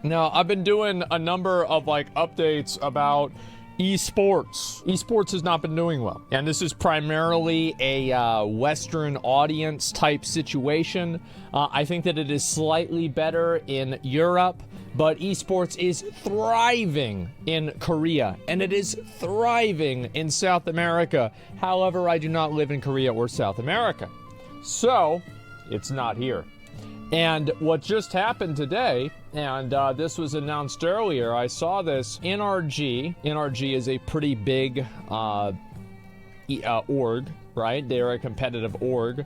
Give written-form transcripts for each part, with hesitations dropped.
Now, I've been doing a number of like updates about esports. Esports has not been doing well. And this is primarily a Western audience type situation. I think that it is slightly better in Europe, but esports is thriving in Korea and it is thriving in South America. However, I do not live in Korea or South America, so it's not here. And what just happened today, and this was announced earlier, I saw this, NRG is a pretty big org, right? They're a competitive org.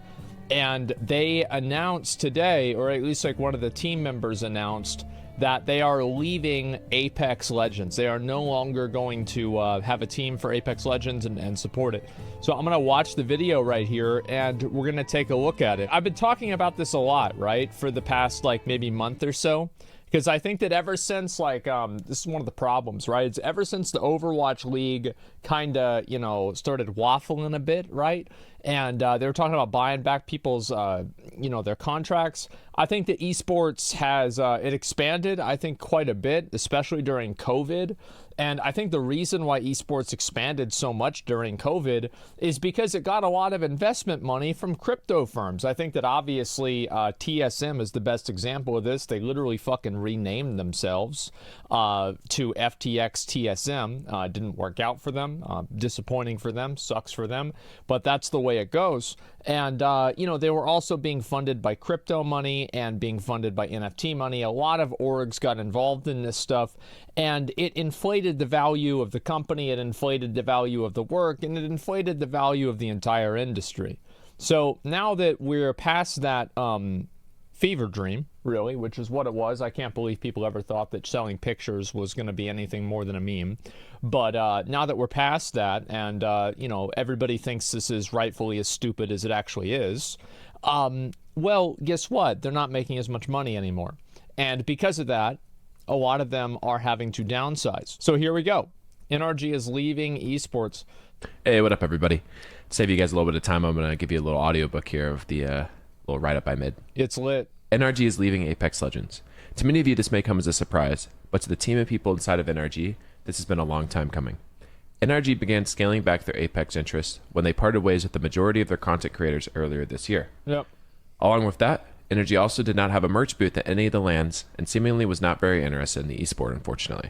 And they announced today, or at least like one of the team members announced, that they are leaving Apex Legends. They are no longer going to have a team for Apex Legends and support it. So I'm going to watch the video right here, and we're going to take a look at it. I've been talking about this a lot, right, for the past, like, maybe month or so, because I think that ever since, like, this is one of the problems, right? It's ever since the Overwatch League kind of, you know, started waffling a bit, right? And they were talking about buying back people's, you know, their contracts. I think that esports has, it expanded, I think, quite a bit, especially during COVID. And I think the reason why esports expanded so much during COVID is because it got a lot of investment money from crypto firms. I think that obviously TSM is the best example of this. They literally fucking renamed themselves to FTX TSM. Didn't work out for them. Disappointing for them. Sucks for them. But that's the way it goes. And, you know, they were also being funded by crypto money and being funded by NFT money. A lot of orgs got involved in this stuff, and it inflated the value of the company, it inflated the value of the work, and it inflated the value of the entire industry. So now that we're past that fever dream, really, which is what it was. I can't believe people ever thought that selling pictures was going to be anything more than a meme. But now that we're past that, and, you know, everybody thinks this is rightfully as stupid as it actually is, well, guess what? They're not making as much money anymore. And because of that, a lot of them are having to downsize. So here we go. NRG is leaving esports. Hey, what up, everybody? To save you guys a little bit of time, I'm going to give you a little audiobook here of the little write-up I made. It's lit. NRG is leaving Apex Legends. To many of you, this may come as a surprise, but to the team of people inside of NRG, this has been a long time coming. NRG began scaling back their Apex interests when they parted ways with the majority of their content creators earlier this year. Yep. Along with that, NRG also did not have a merch booth at any of the LANs and seemingly was not very interested in the esport, unfortunately.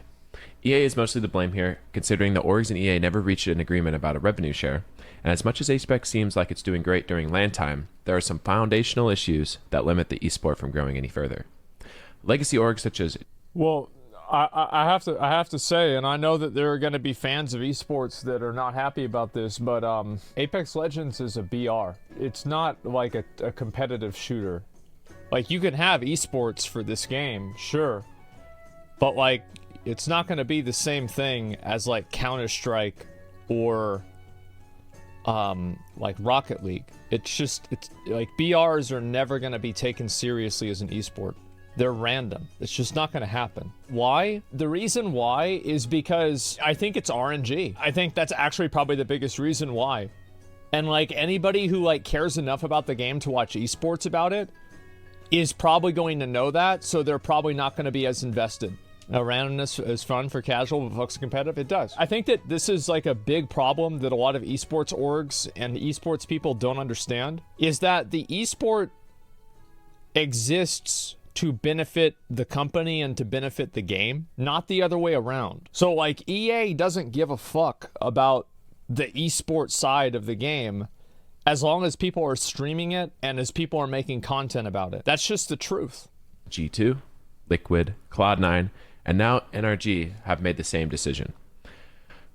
EA is mostly to blame here, considering the orgs and EA never reached an agreement about a revenue share, and as much as Apex seems like it's doing great during LAN time, there are some foundational issues that limit the esport from growing any further. Legacy orgs such as... Well, I have to say, and I know that there are going to be fans of esports that are not happy about this, but Apex Legends is a BR. It's not like a competitive shooter. Like, you can have esports for this game, sure, but like, it's not going to be the same thing as like Counter-Strike or like Rocket League. It's like, BRs are never going to be taken seriously as an esport. They're random. It's just not going to happen. Why? The reason why is because I think it's RNG. I think that's actually probably the biggest reason why. And like, anybody who like cares enough about the game to watch esports about it is probably going to know that, so they're probably not going to be as invested. Now, randomness is fun for casual, but fucks competitive. It does. I think that this is like a big problem that a lot of esports orgs and esports people don't understand, is that the esport exists to benefit the company and to benefit the game, not the other way around. So like, EA doesn't give a fuck about the esports side of the game as long as people are streaming it and as people are making content about it. That's just the truth. G2, Liquid, Cloud9, and now NRG have made the same decision.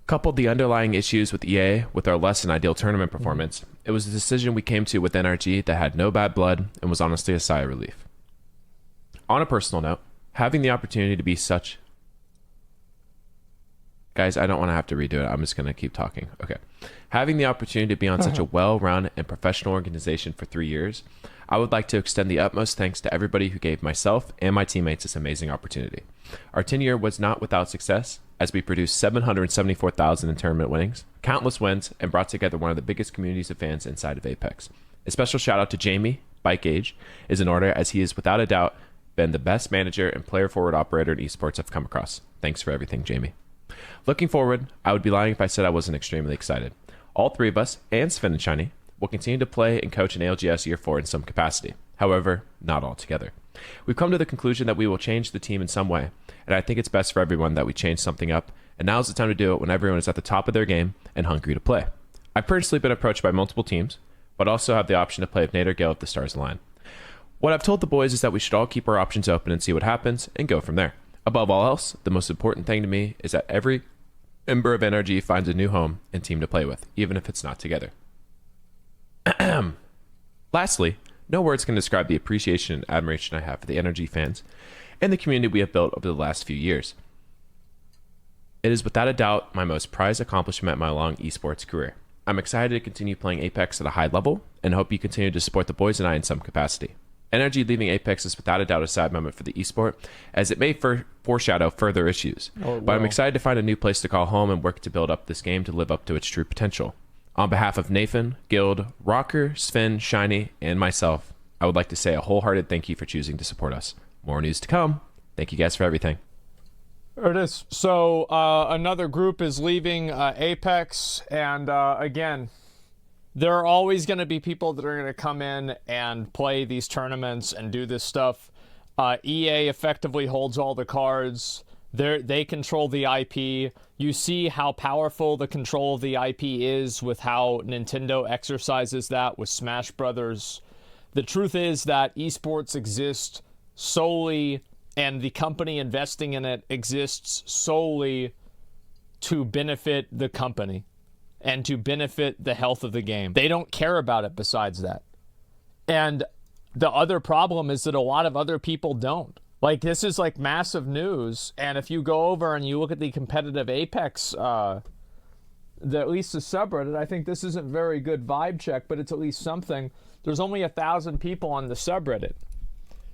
Coupled the underlying issues with EA with our less than ideal tournament performance, it was a decision we came to with NRG that had no bad blood and was honestly a sigh of relief. On a personal note, having the opportunity to be such... Guys, I don't want to have to redo it. I'm just going to keep talking. Okay. Having the opportunity to be on such a well-run and professional organization for 3 years, I would like to extend the utmost thanks to everybody who gave myself and my teammates this amazing opportunity. Our tenure was not without success, as we produced 774,000 in tournament winnings, countless wins, and brought together one of the biggest communities of fans inside of Apex. A special shout out to Jamie, Bike Age, is in order, as he is without a doubt been the best manager and player forward operator in esports I've come across. Thanks for everything, Jamie. Looking forward, I would be lying if I said I wasn't extremely excited. All three of us, and Sven and Shiny, will continue to play and coach in ALGS Year 4 in some capacity. However, not all together. We've come to the conclusion that we will change the team in some way, and I think it's best for everyone that we change something up, and now's the time to do it when everyone is at the top of their game and hungry to play. I've personally been approached by multiple teams, but also have the option to play with Nate or Gale if the stars align. What I've told the boys is that we should all keep our options open and see what happens, and go from there. Above all else, the most important thing to me is that every member of NRG finds a new home and team to play with, even if it's not together. Lastly, no words can describe the appreciation and admiration I have for the NRG fans and the community we have built over the last few years. It is without a doubt my most prized accomplishment in my long esports career. I'm excited to continue playing Apex at a high level and hope you continue to support the boys and I in some capacity. NRG leaving Apex is without a doubt a sad moment for the esport, as it may foreshadow further issues. But I'm excited to find a new place to call home and work to build up this game to live up to its true potential. On behalf of Nathan, Guild, Rocker, Sven, Shiny, and myself, I would like to say a wholehearted thank you for choosing to support us. More news to come. Thank you guys for everything. There it is. So another group is leaving Apex, and again, there are always going to be people that are going to come in and play these tournaments and do this stuff. EA effectively holds all the cards. They control the IP. You see how powerful the control of the IP is with how Nintendo exercises that with Smash Brothers. The truth is that esports exists solely, and the company investing in it exists solely to benefit the company and to benefit the health of the game. They don't care about it besides that. And the other problem is that a lot of other people don't. Like, this is like massive news, and if you go over and you look at the competitive Apex, at least the subreddit, I think this isn't very good vibe check, but it's at least something. There's only 1,000 people on the subreddit.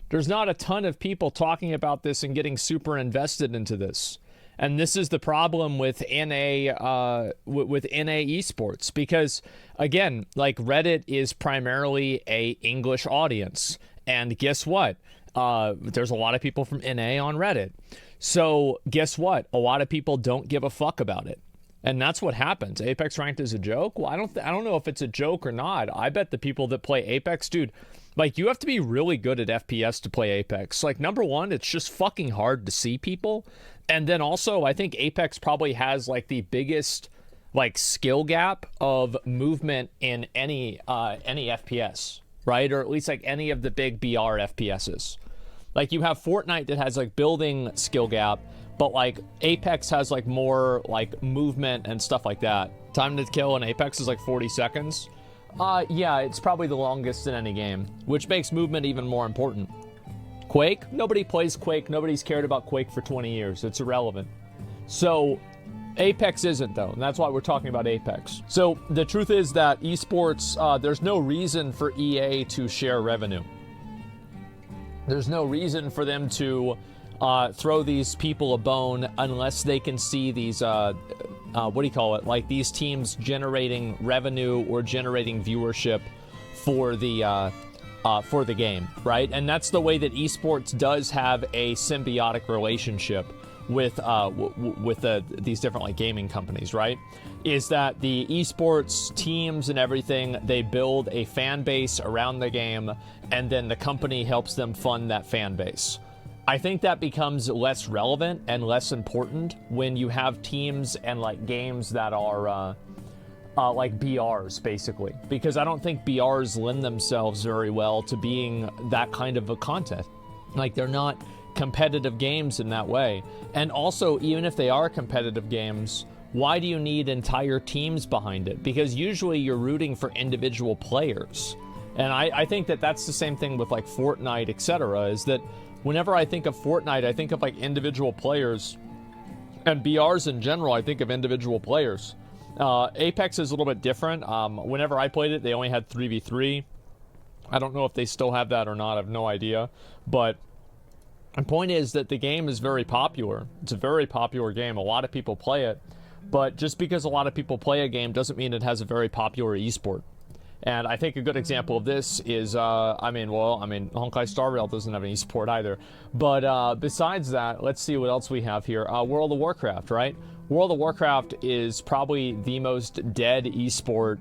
There's not a ton of people talking about this and getting super invested into this. And this is the problem with NA esports, because again, like, Reddit is primarily a English audience, and guess what? There's a lot of people from NA on Reddit. So guess what? A lot of people don't give a fuck about it. And that's what happens. Apex Ranked is a joke? Well, I don't know if it's a joke or not. I bet the people that play Apex, dude, like, you have to be really good at FPS to play Apex. Like, number one, it's just fucking hard to see people. And then also, I think Apex probably has, like, the biggest, like, skill gap of movement in any FPS, right? Or at least, like, any of the big BR FPSs. Like, you have Fortnite that has, like, building skill gap, but, like, Apex has, like, more, like, movement and stuff like that. Time to kill in Apex is, like, 40 seconds. Yeah, it's probably the longest in any game, which makes movement even more important. Quake? Nobody plays Quake. Nobody's cared about Quake for 20 years. It's irrelevant. So, Apex isn't, though, and that's why we're talking about Apex. So, the truth is that esports, there's no reason for EA to share revenue. There's no reason for them to throw these people a bone unless they can see these, like, these teams generating revenue or generating viewership for the game, right? And that's the way that esports does have a symbiotic relationship with these different, like, gaming companies, right? Is that the esports teams and everything, they build a fan base around the game, and then the company helps them fund that fan base. I think that becomes less relevant and less important when you have teams and, like, games that are like BRs, basically, because I don't think BRs lend themselves very well to being that kind of a content. Like, they're not competitive games in that way. And also, even if they are competitive games, why do you need entire teams behind it? Because usually you're rooting for individual players. And I think that that's the same thing with, like, Fortnite, etc., is that whenever I think of Fortnite, I think of, like, individual players, and BRs in general, I think of individual players. Apex is a little bit different. Whenever I played it, they only had 3v3. I don't know if they still have that or not. I have no idea. But the point is that the game is very popular. It's a very popular game. A lot of people play it. But just because a lot of people play a game doesn't mean it has a very popular esport. And I think a good example of this is, Honkai Star Rail doesn't have any support either. But besides that, let's see what else we have here. World of Warcraft, right? World of Warcraft is probably the most dead esport.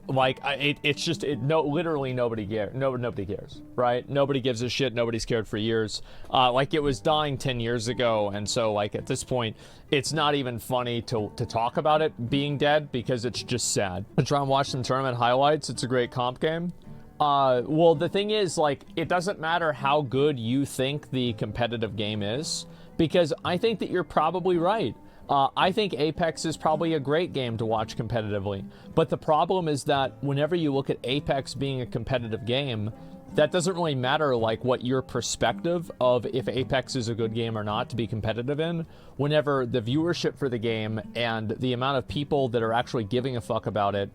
Like, literally nobody cares. Nobody cares, right? Nobody gives a shit. Nobody's cared for years. Like, it was dying 10 years ago, and so, like, at this point, it's not even funny to talk about it being dead because it's just sad. I try and watch some tournament highlights. It's a great comp game. Well, the thing is, like, it doesn't matter how good you think the competitive game is, because I think that you're probably right. I think Apex is probably a great game to watch competitively. But the problem is that whenever you look at Apex being a competitive game, that doesn't really matter, like, what your perspective of if Apex is a good game or not to be competitive in, whenever the viewership for the game and the amount of people that are actually giving a fuck about it,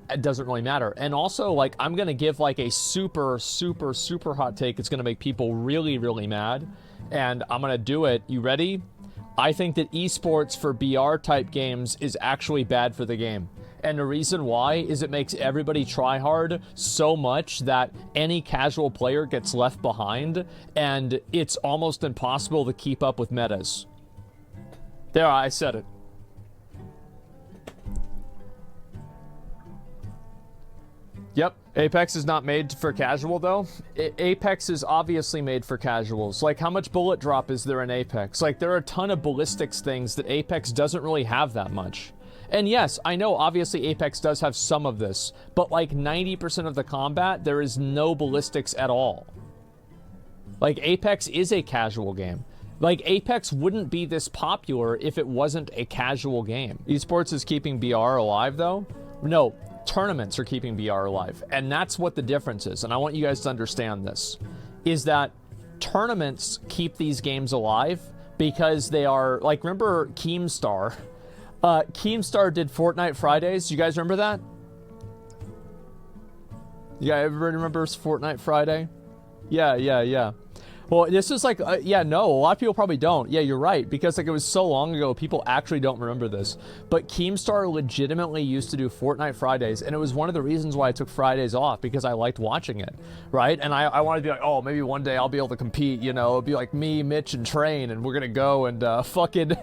it doesn't really matter. And also, like, I'm going to give, like, a super, super, super hot take. It's going to make people really, really mad. And I'm going to do it. You ready? I think that esports for BR type games is actually bad for the game. And the reason why is it makes everybody try hard so much that any casual player gets left behind, and it's almost impossible to keep up with metas. There, I said it. Yep, Apex is not made for casual, though. Apex is obviously made for casuals. Like, how much bullet drop is there in Apex? Like, there are a ton of ballistics things that Apex doesn't really have that much. And yes, I know, obviously, Apex does have some of this, but like 90% of the combat, there is no ballistics at all. Like, Apex is a casual game. Like, Apex wouldn't be this popular if it wasn't a casual game. Esports is keeping BR alive, though? No. Tournaments are keeping BR alive, and that's what the difference is. And I want you guys to understand this, is that tournaments keep these games alive because they are, like, remember Keemstar? Keemstar did Fortnite Fridays. You guys remember that? Yeah, everybody remembers Fortnite Friday? Yeah. Well, this is like, no, a lot of people probably don't. Yeah, you're right, because like it was so long ago, people actually don't remember this. But Keemstar legitimately used to do Fortnite Fridays, and it was one of the reasons why I took Fridays off, because I liked watching it, right? And I wanted to be like, oh, maybe one day I'll be able to compete, you know? It'll be like me, Mitch, and Train, and we're gonna go and fucking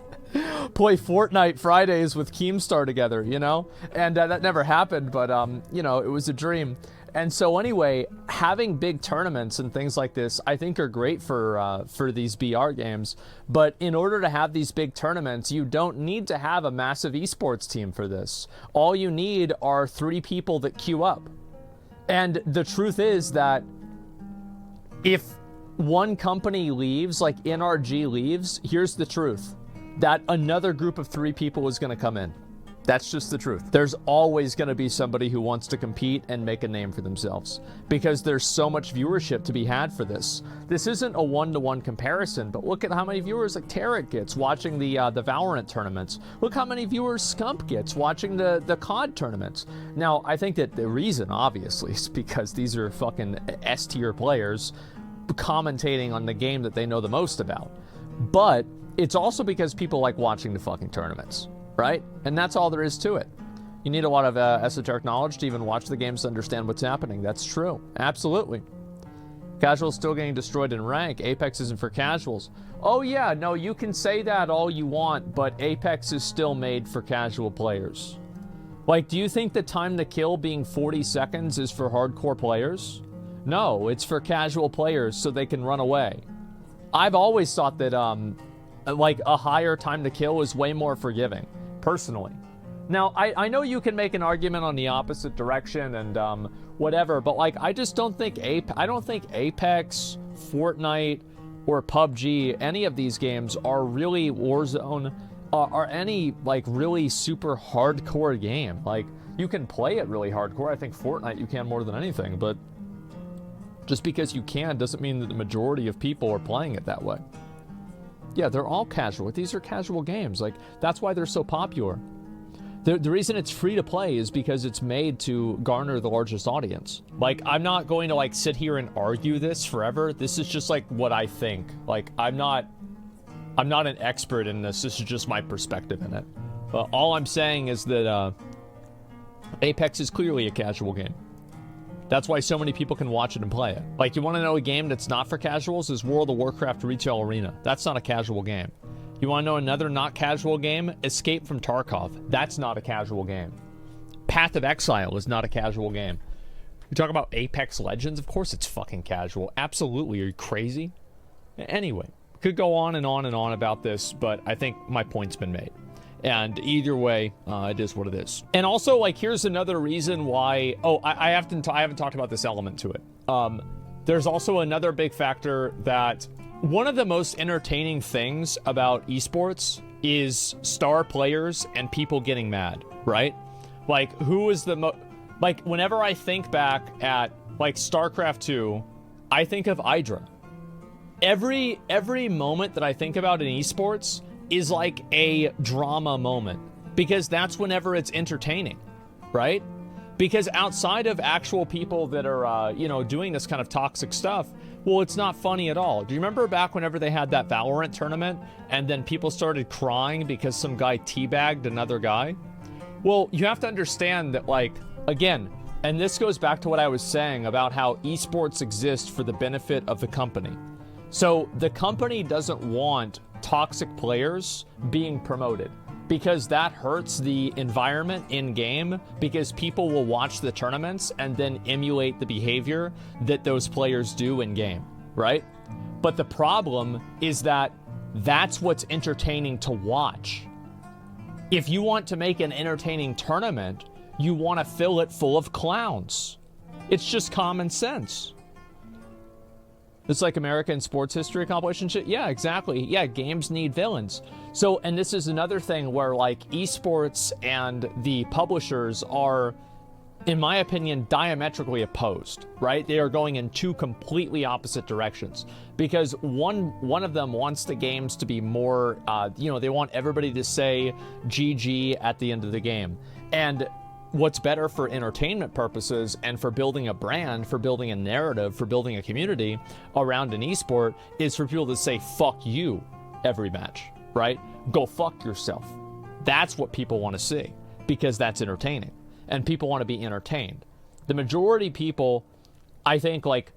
play Fortnite Fridays with Keemstar together, you know? And that never happened, but, you know, it was a dream. And so anyway, having big tournaments and things like this, I think are great for these BR games. But in order to have these big tournaments, you don't need to have a massive esports team for this. All you need are 3 people that queue up. And the truth is that if one company leaves, like NRG leaves, here's the truth. That another group of 3 people is going to come in. That's just the truth. There's always going to be somebody who wants to compete and make a name for themselves because there's so much viewership to be had for this. This isn't a one-to-one comparison, but look at how many viewers like Tarek gets watching the Valorant tournaments. Look how many viewers Scump gets watching the COD tournaments. Now, I think that the reason, obviously, is because these are fucking S-tier players commentating on the game that they know the most about. But it's also because people like watching the fucking tournaments. Right? And that's all there is to it. You need a lot of esoteric knowledge to even watch the games to understand what's happening. That's true. Absolutely. Casuals still getting destroyed in rank. Apex isn't for casuals. Oh yeah, no, you can say that all you want, but Apex is still made for casual players. Like, do you think the time to kill being 40 seconds is for hardcore players? No, it's for casual players so they can run away. I've always thought that, like, a higher time to kill is way more forgiving. Personally. Now, I know you can make an argument on the opposite direction and whatever, but like I just don't think Apex, Fortnite, or PUBG, any of these games are really Warzone, are any like really super hardcore game. Like, you can play it really hardcore. I think Fortnite you can more than anything, but just because you can doesn't mean that the majority of people are playing it that way. Yeah, they're all casual. These are casual games. Like, that's why they're so popular. The reason it's free to play is because it's made to garner the largest audience. Like, I'm not going to, like, sit here and argue this forever. This is just, like, what I think. Like, I'm not an expert in this. This is just my perspective in it. But all I'm saying is that, Apex is clearly a casual game. That's why so many people can watch it and play it. Like, you want to know a game that's not for casuals? Is World of Warcraft Retail Arena. That's not a casual game. You want to know another not casual game? Escape from Tarkov. That's not a casual game. Path of Exile is not a casual game. You talk about Apex Legends? Of course it's fucking casual. Absolutely. Are you crazy? Anyway, could go on and on and on about this, but I think my point's been made. And either way, it is what it is. And also, like, here's another reason why... Oh, I haven't talked about this element to it. There's also another big factor that one of the most entertaining things about esports is star players and people getting mad, right? Like, who is the like, whenever I think back at, like, StarCraft 2, I think of Hydra. Every moment that I think about in esports is like a drama moment, because that's whenever it's entertaining, right? Because outside of actual people that are, doing this kind of toxic stuff, well, it's not funny at all. Do you remember back whenever they had that Valorant tournament and then people started crying because some guy teabagged another guy? Well, you have to understand that, like, again, and this goes back to what I was saying about how esports exist for the benefit of the company. So the company doesn't want toxic players being promoted, because that hurts the environment in game, because people will watch the tournaments and then emulate the behavior that those players do in game, right? But the problem is that that's what's entertaining to watch. If you want to make an entertaining tournament, you want to fill it full of clowns. It's just common sense. It's like American sports history compilation shit. Yeah, exactly. Yeah, games need villains. So, and this is another thing where, like, esports and the publishers are, in my opinion, diametrically opposed, right? They are going in two completely opposite directions, because one of them wants the games to be more, they want everybody to say GG at the end of the game. And what's better for entertainment purposes and for building a brand, for building a narrative, for building a community around an esport is for people to say, fuck you, every match, right? Go fuck yourself. That's what people want to see, because that's entertaining. And people want to be entertained. The majority people, I think, like,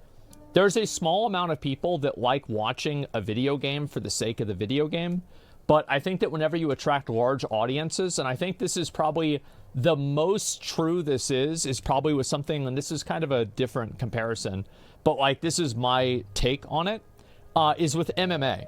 there's a small amount of people that like watching a video game for the sake of the video game. But I think that whenever you attract large audiences, and I think this is probably the most true this is probably with something, and this is kind of a different comparison, but, like, this is my take on it, is with MMA.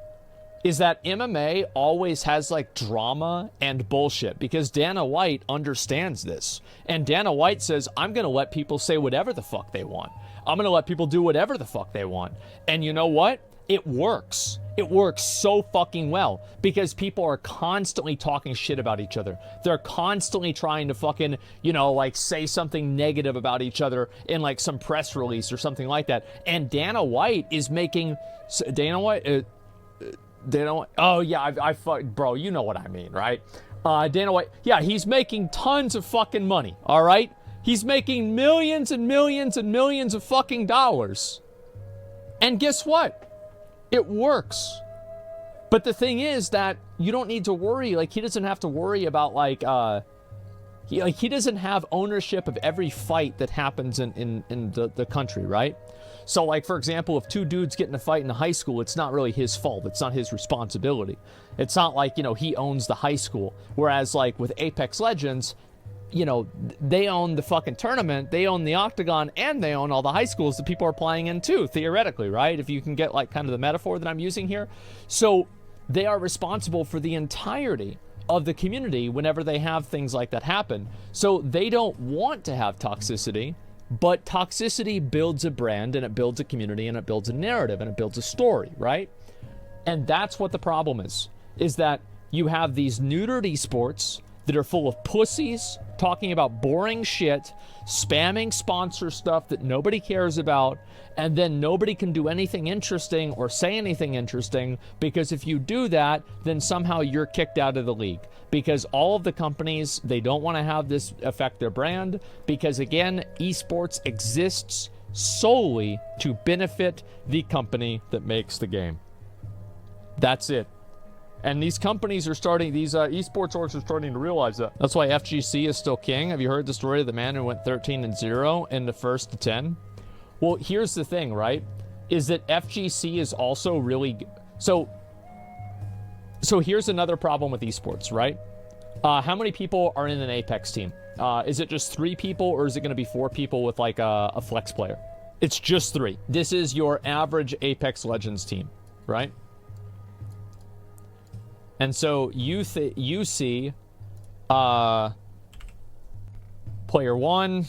Is that MMA always has, like, drama and bullshit, because Dana White understands this. And Dana White says, I'm going to let people say whatever the fuck they want. I'm going to let people do whatever the fuck they want. And you know what? It works. It works so fucking well, because people are constantly talking shit about each other. They're constantly trying to fucking, like, say something negative about each other in, like, some press release or something like that. And Dana White is making... Dana White... oh, yeah, bro, you know what I mean, right? Dana White... Yeah, he's making tons of fucking money, all right? He's making millions and millions and millions of fucking dollars. And guess what? It works. But the thing is that you don't need to worry. Like, he doesn't have to worry about, like, he doesn't have ownership of every fight that happens in the country, right? So, like, for example, if two dudes get in a fight in high school, it's not really his fault. It's not his responsibility. It's not like, he owns the high school. Whereas, like, with Apex Legends, they own the fucking tournament, they own the octagon, and they own all the high schools that people are playing in too, theoretically, right? If you can get, like, kind of the metaphor that I'm using here. So they are responsible for the entirety of the community whenever they have things like that happen. So they don't want to have toxicity, but toxicity builds a brand, and it builds a community, and it builds a narrative, and it builds a story, right? And that's what the problem is that you have these neutered esports that are full of pussies talking about boring shit, spamming sponsor stuff that nobody cares about, and then nobody can do anything interesting or say anything interesting, because if you do that, then somehow you're kicked out of the league. Because all of the companies, they don't want to have this affect their brand, because, again, esports exists solely to benefit the company that makes the game. That's it. And these companies are starting, these esports orgs are starting to realize that. That's why FGC is still king. Have you heard the story of the man who went 13-0 in the first to 10? Well, here's the thing, right? Is that FGC is also really... So here's another problem with esports, right? How many people are in an Apex team? Is it just 3 people, or is it going to be 4 people with like a flex player? It's just 3. This is your average Apex Legends team, right? And so you see player 1,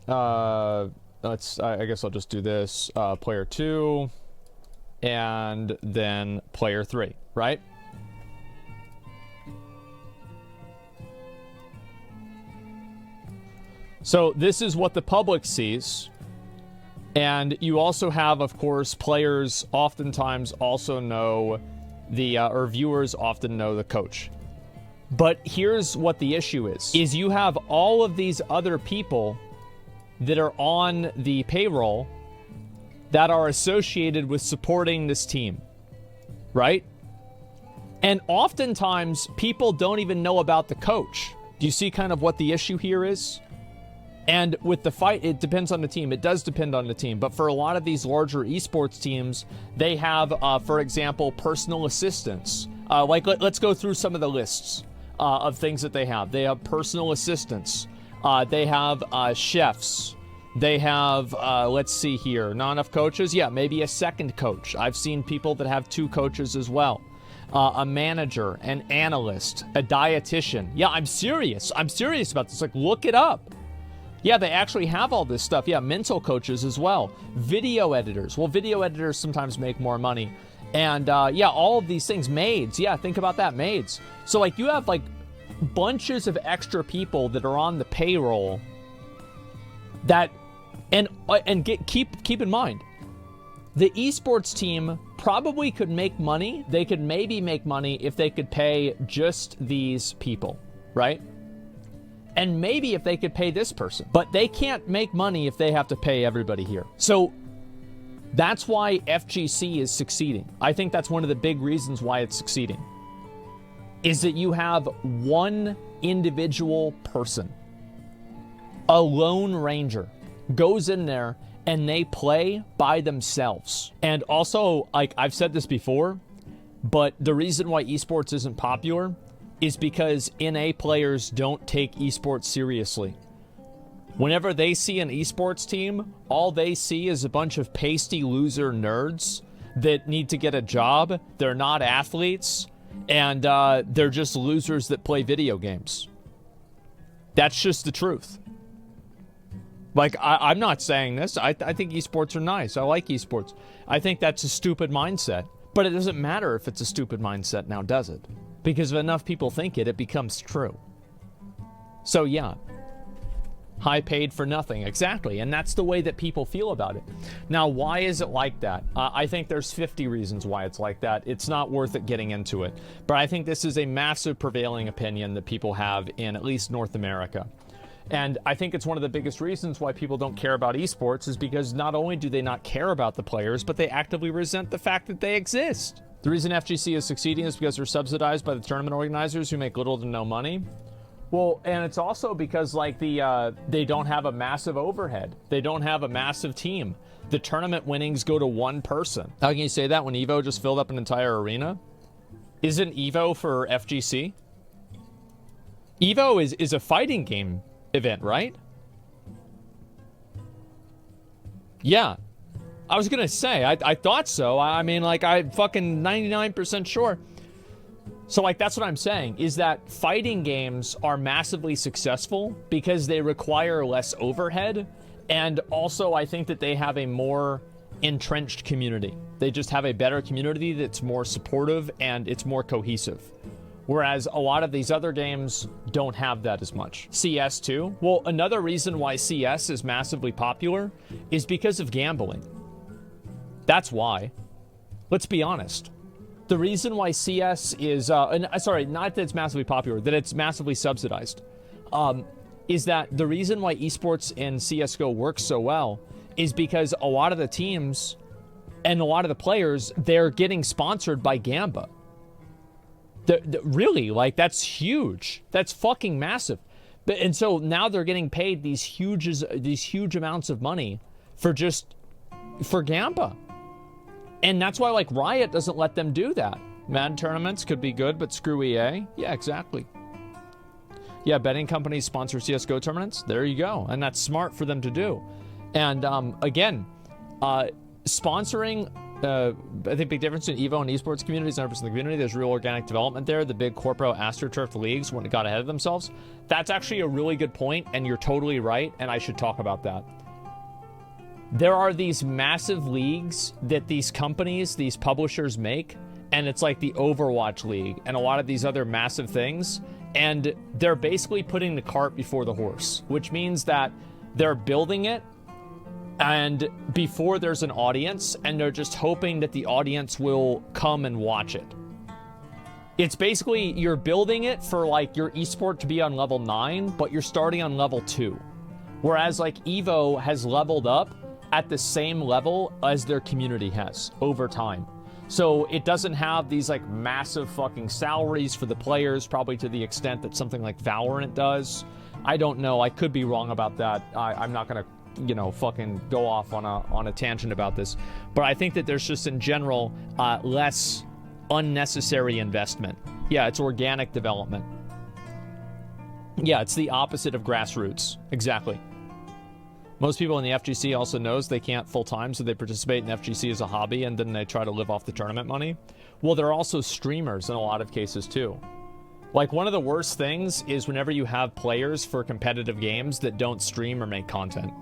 I guess I'll just do this, player 2, and then player 3, right? So this is what the public sees. And you also have, of course, players oftentimes also know or viewers often know the coach. But here's what the issue is you have all of these other people that are on the payroll that are associated with supporting this team, right? And oftentimes, people don't even know about the coach. Do you see kind of what the issue here is? And with the fight, it depends on the team. It does depend on the team. But for a lot of these larger esports teams, they have, for example, personal assistants. Let's go through some of the lists of things that they have. They have personal assistants. They have chefs. They have, let's see here, not enough coaches? Yeah, maybe a second coach. I've seen people that have 2 coaches as well. A manager, an analyst, a dietitian. Yeah, I'm serious. I'm serious about this. Like, look it up. Yeah, they actually have all this stuff. Yeah, mental coaches as well. Video editors. Well, video editors sometimes make more money. And yeah, all of these things. Maids. Yeah, think about that. Maids. So like you have like bunches of extra people that are on the payroll that, keep in mind, the esports team probably could make money. They could maybe make money if they could pay just these people, right? And maybe if they could pay this person. But they can't make money if they have to pay everybody here. So that's why FGC is succeeding. I think that's one of the big reasons why it's succeeding. Is that you have one individual person, a lone ranger, goes in there and they play by themselves. And also, like I've said this before, but the reason why esports isn't popular is because NA players don't take esports seriously. Whenever they see an esports team, all they see is a bunch of pasty loser nerds that need to get a job. They're not athletes, and they're just losers that play video games. That's just the truth. Like, I'm not saying this. I think esports are nice. I like esports. I think that's a stupid mindset. But it doesn't matter if it's a stupid mindset now, does it? Because if enough people think it, it becomes true. So yeah, high paid for nothing. Exactly. And that's the way that people feel about it. Now, why is it like that? I think there's 50 reasons why it's like that. It's not worth it getting into it. But I think this is a massive prevailing opinion that people have in at least North America. And I think it's one of the biggest reasons why people don't care about esports is because not only do they not care about the players, but they actively resent the fact that they exist. The reason FGC is succeeding is because they're subsidized by the tournament organizers who make little to no money. Well, and it's also because like they don't have a massive overhead. They don't have a massive team. The tournament winnings go to one person. How can you say that when Evo just filled up an entire arena? Isn't Evo for FGC? Evo is a fighting game event, right? Yeah. I was gonna say, I thought so. I mean, like, I'm fucking 99% sure. So, like, that's what I'm saying, is that fighting games are massively successful because they require less overhead, and also I think that they have a more entrenched community. They just have a better community that's more supportive and it's more cohesive. Whereas a lot of these other games don't have that as much. CS too? Well, another reason why CS is massively popular is because of gambling. That's why. Let's be honest. The reason why CS is, sorry, not that it's massively popular, that it's massively subsidized, is that the reason why esports and CSGO works so well is because a lot of the teams and a lot of the players, they're getting sponsored by Gamba. Really, like, that's huge. That's fucking massive. And so now they're getting paid these huge amounts of money for Gamba. And that's why, like, Riot doesn't let them do that. Madden tournaments could be good, but screw EA. Yeah, exactly. Yeah, betting companies sponsor CSGO tournaments. There you go. And that's smart for them to do. And again, sponsoring, I think big difference in Evo and esports communities, 100% of the community. There's real organic development there. The big corpo AstroTurf leagues, when it got ahead of themselves. That's actually a really good point, and you're totally right, and I should talk about that. There are these massive leagues that these companies, these publishers make, and it's like the Overwatch League and a lot of these other massive things, and they're basically putting the cart before the horse, which means that they're building it and before there's an audience, and they're just hoping that the audience will come and watch it. It's basically, you're building it for like your esport to be on level 9, but you're starting on level 2. Whereas like Evo has leveled up at the same level as their community has over time. So it doesn't have these like massive fucking salaries for the players, probably to the extent that something like Valorant does. I don't know. I could be wrong about that. I'm not gonna, you know, fucking go off on a tangent about this. But I think that there's just in general less unnecessary investment. Yeah, it's organic development. Yeah, it's the opposite of grassroots. Exactly. Most people in the FGC also knows they can't full-time, so they participate in FGC as a hobby, and then they try to live off the tournament money. Well, they're also streamers in a lot of cases, too. Like, one of the worst things is whenever you have players for competitive games that don't stream or make content.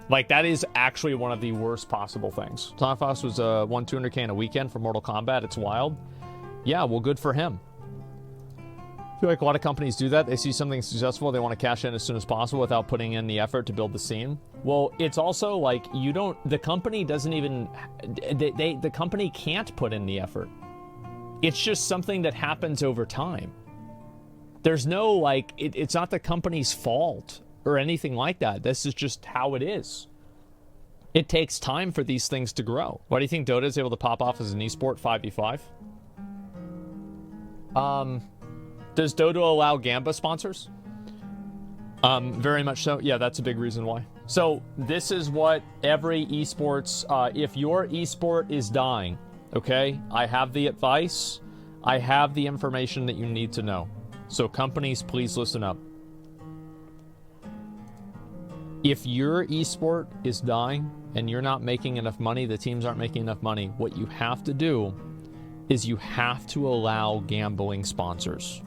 Like, that is actually one of the worst possible things. Tonfox was won 200K in a weekend for Mortal Kombat. It's wild. Yeah, well, good for him. I feel like a lot of companies do that. They see something successful, they want to cash in as soon as possible without putting in the effort to build the scene. Well, it's also like the company doesn't even, the company can't put in the effort. It's just something that happens over time. There's no like, it's not the company's fault or anything like that. This is just how it is. It takes time for these things to grow. Why do you think Dota is able to pop off as an esport 5v5? Does Dota allow Gamba sponsors? Very much so. Yeah, that's a big reason why. So this is what every esports, if your esport is dying, okay, I have the advice, I have the information that you need to know. So companies, please listen up. If your esport is dying and you're not making enough money, the teams aren't making enough money, what you have to do is you have to allow gambling sponsors.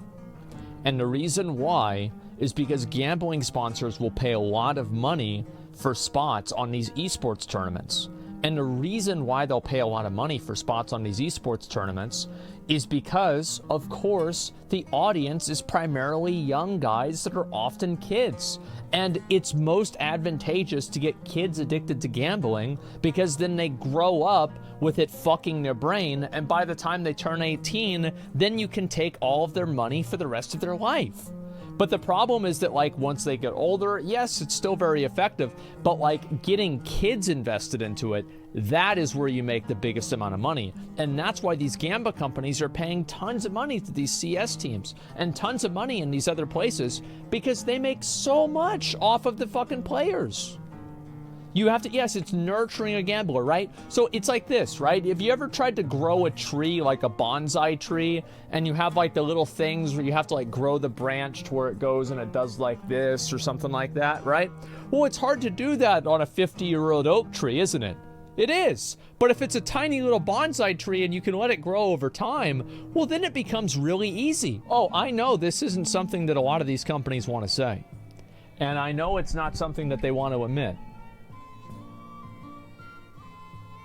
And the reason why is because gambling sponsors will pay a lot of money for spots on these esports tournaments. And the reason why they'll pay a lot of money for spots on these esports tournaments is because, of course, the audience is primarily young guys that are often kids. And it's most advantageous to get kids addicted to gambling because then they grow up with it fucking their brain, and by the time they turn 18, then you can take all of their money for the rest of their life. But the problem is that, like, once they get older, yes, it's still very effective, but like getting kids invested into it, that is where you make the biggest amount of money. And that's why these Gamba companies are paying tons of money to these CS teams and tons of money in these other places because they make so much off of the fucking players. You have to, yes, it's nurturing a gambler, right? So it's like this, right? If you ever tried to grow a tree, like a bonsai tree, and you have like the little things where you have to like grow the branch to where it goes and it does like this or something like that, right? Well, it's hard to do that on a 50-year-old oak tree, isn't it? It is. But if it's a tiny little bonsai tree and you can let it grow over time, well, then it becomes really easy. Oh, I know this isn't something that a lot of these companies want to say. And I know it's not something that they want to admit.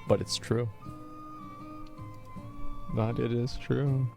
But it's true. But it is true.